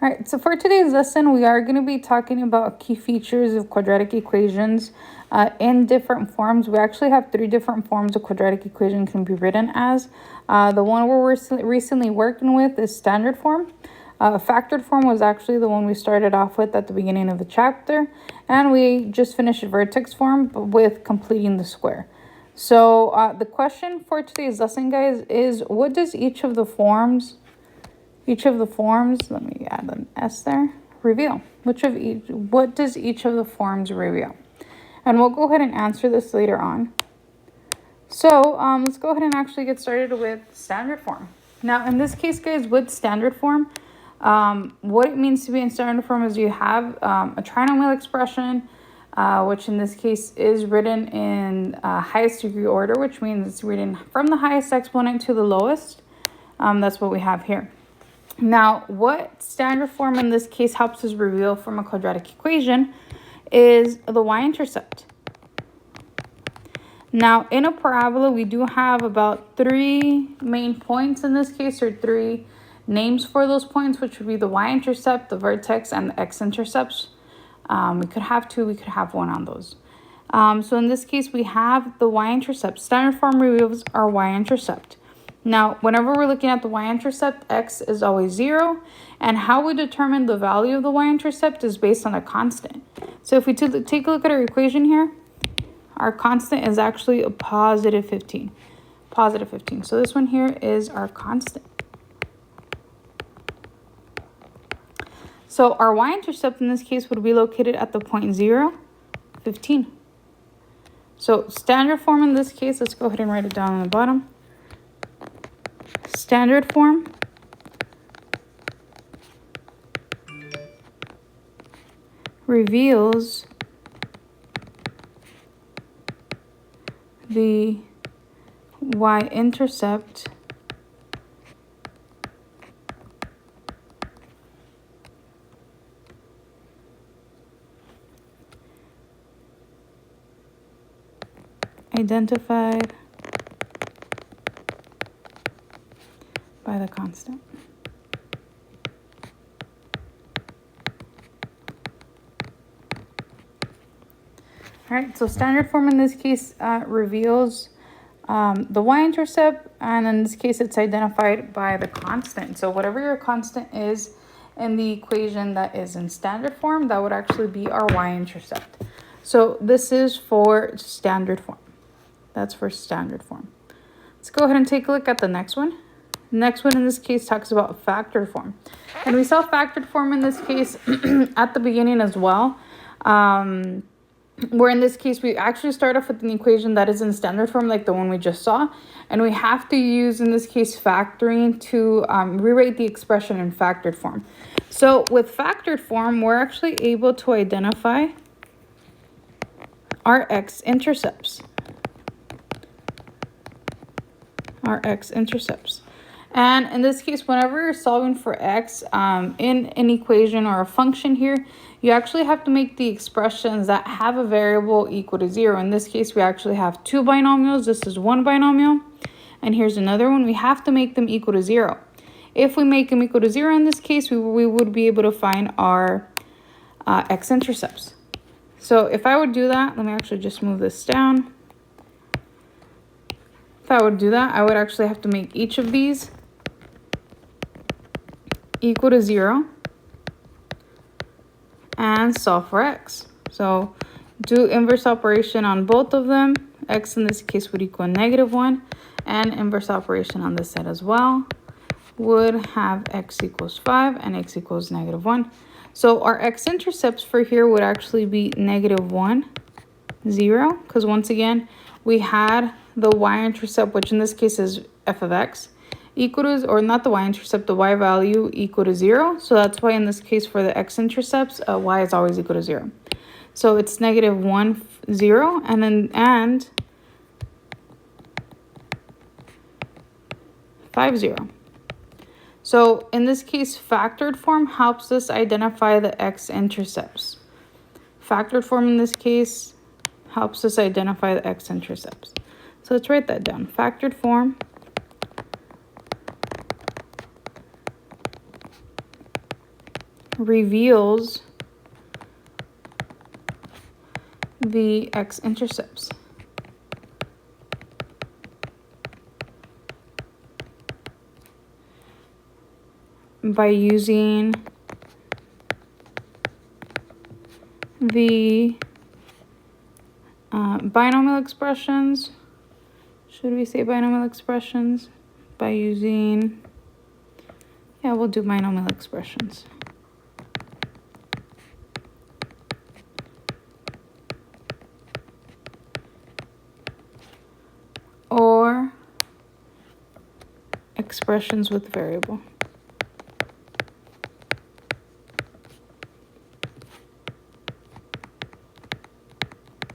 All right, so for today's lesson, we are going to be talking about key features of quadratic equations in different forms. We actually have 3 different forms a quadratic equation can be written as. The one we're recently working with is standard form. Factored form was actually the one we started off with at the beginning of the chapter, and we just finished vertex form with completing the square. So the question for today's lesson, guys, is what does each of the forms, let me add an S there, reveal? What does each of the forms reveal? And we'll go ahead and answer this later on. So let's go ahead and actually get started with standard form. Now, in this case, guys, with standard form, what it means to be in standard form is you have a trinomial expression, which in this case is written in highest degree order, which means it's written from the highest exponent to the lowest. That's what we have here. Now, what standard form in this case helps us reveal from a quadratic equation is the y-intercept. Now, in a parabola, we do have about 3 main points in this case, or 3 names for those points, which would be the y-intercept, the vertex, and the x-intercepts. We could have 2, we could have 1 on those. So in this case, we have the y-intercept. Standard form reveals our y-intercept. Now, whenever we're looking at the y-intercept, x is always 0. And how we determine the value of the y-intercept is based on a constant. So if we take a look at our equation here, our constant is actually a positive 15. Positive 15. So this one here is our constant. So our y-intercept in this case would be located at the point 0, 15. So standard form in this case, let's go ahead and write it down on the bottom. Standard form reveals the y-intercept identified by the constant. All right, so standard form in this case reveals the y-intercept, and in this case it's identified by the constant. So whatever your constant is in the equation that is in standard form, that would actually be our y-intercept. So this is for standard form. That's for standard form. Let's go ahead and take a look at the next one. The next one in this case talks about factored form. And we saw factored form in this case at the beginning as well. Where in this case, we actually start off with an equation that is in standard form, like the one we just saw. And we have to use, in this case, factoring to rewrite the expression in factored form. So with factored form, we're actually able to identify our x-intercepts. And in this case, whenever you're solving for x in an equation or a function here, you actually have to make the expressions that have a variable equal to 0. In this case, we actually have 2 binomials. This is 1 binomial. And here's another one. We have to make them equal to 0. If we make them equal to 0 in this case, we would be able to find our x-intercepts. So if I would do that, let me actually just move this down. If I would do that, I would actually have to make each of these equal to 0 and solve for x. So do inverse operation on both of them. X in this case would equal -1, and inverse operation on this side as well would have x equals 5 and x equals -1. So our x-intercepts for here would actually be -1, 0, because once again, we had the y-intercept, which in this case is f of x, equal to, or not the y-intercept, the y value equal to 0. So that's why in this case for the x-intercepts, y is always equal to 0. So it's -1, 0, and 5, 0. So in this case, factored form helps us identify the x-intercepts. Factored form in this case helps us identify the x-intercepts. So let's write that down. Factored form reveals the x-intercepts. By using the binomial expressions. Should we say binomial expressions? By using, yeah, we'll do binomial expressions. Or expressions with variable.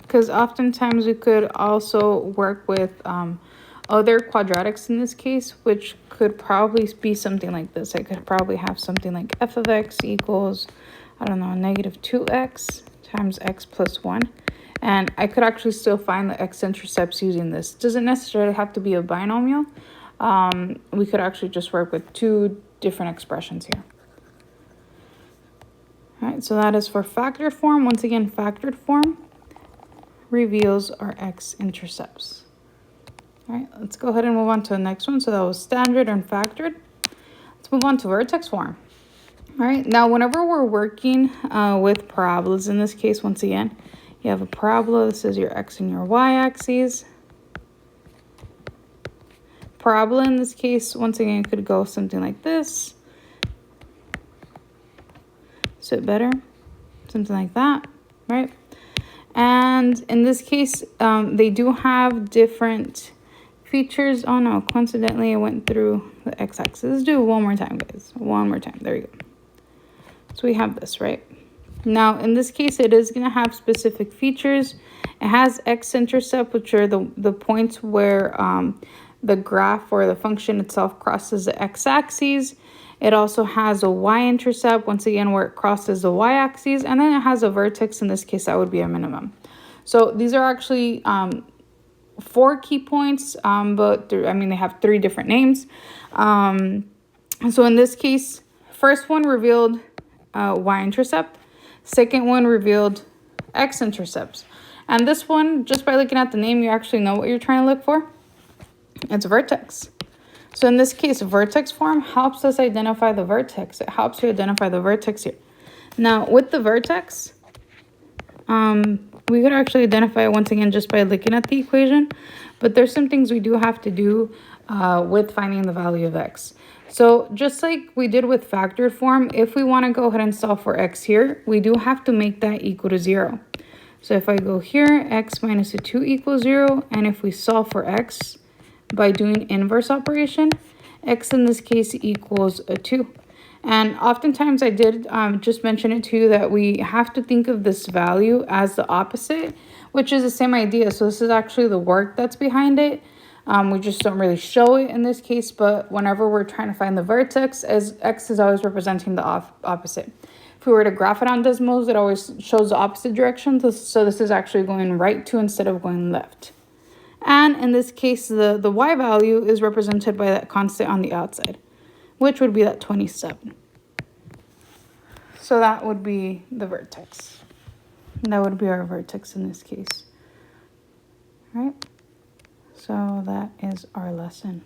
Because oftentimes we could also work with other quadratics in this case, which could probably be something like this. I could probably have something like f of x equals, I don't know, negative 2x times x plus 1. And I could actually still find the x-intercepts using this. Doesn't necessarily have to be a binomial. We could actually just work with two different expressions here. All right, so that is for factored form. Once again, factored form reveals our x-intercepts. All right, let's go ahead and move on to the next one. So that was standard and factored. Let's move on to vertex form. All right, now whenever we're working with parabolas, in this case, once again, you have a parabola. This is your x and your y axes. Parabola in this case, once again, could go something like this. So better, something like that, right? And in this case, they do have different features. Oh no, coincidentally, I went through the x-axis. Let's do it one more time, guys. One more time. There you go. So we have this, right? Now, in this case, it is going to have specific features. It has x-intercept, which are the points where the graph or the function itself crosses the x-axis. It also has a y-intercept, once again, where it crosses the y-axis. And then it has a vertex. In this case, that would be a minimum. So these are actually 4 key points, but they have 3 different names. So in this case, first one revealed y-intercept. Second one revealed x-intercepts. And this one, just by looking at the name, you actually know what you're trying to look for. It's vertex. So in this case, vertex form helps us identify the vertex. It helps you identify the vertex here. Now, with the vertex, we could actually identify it once again just by looking at the equation. But there's some things we do have to do with finding the value of x. So just like we did with factored form, if we want to go ahead and solve for x here, we do have to make that equal to 0. So if I go here, x minus a 2 equals 0. And if we solve for x by doing inverse operation, x in this case equals a 2. And oftentimes I did just mention it to you that we have to think of this value as the opposite, which is the same idea. So this is actually the work that's behind it. We just don't really show it in this case, but whenever we're trying to find the vertex, as x is always representing the opposite. If we were to graph it on Desmos, it always shows the opposite direction. So this is actually going right to instead of going left. And in this case, the y value is represented by that constant on the outside, which would be that 27. So that would be the vertex. That would be our vertex in this case. All right. So that is our lesson.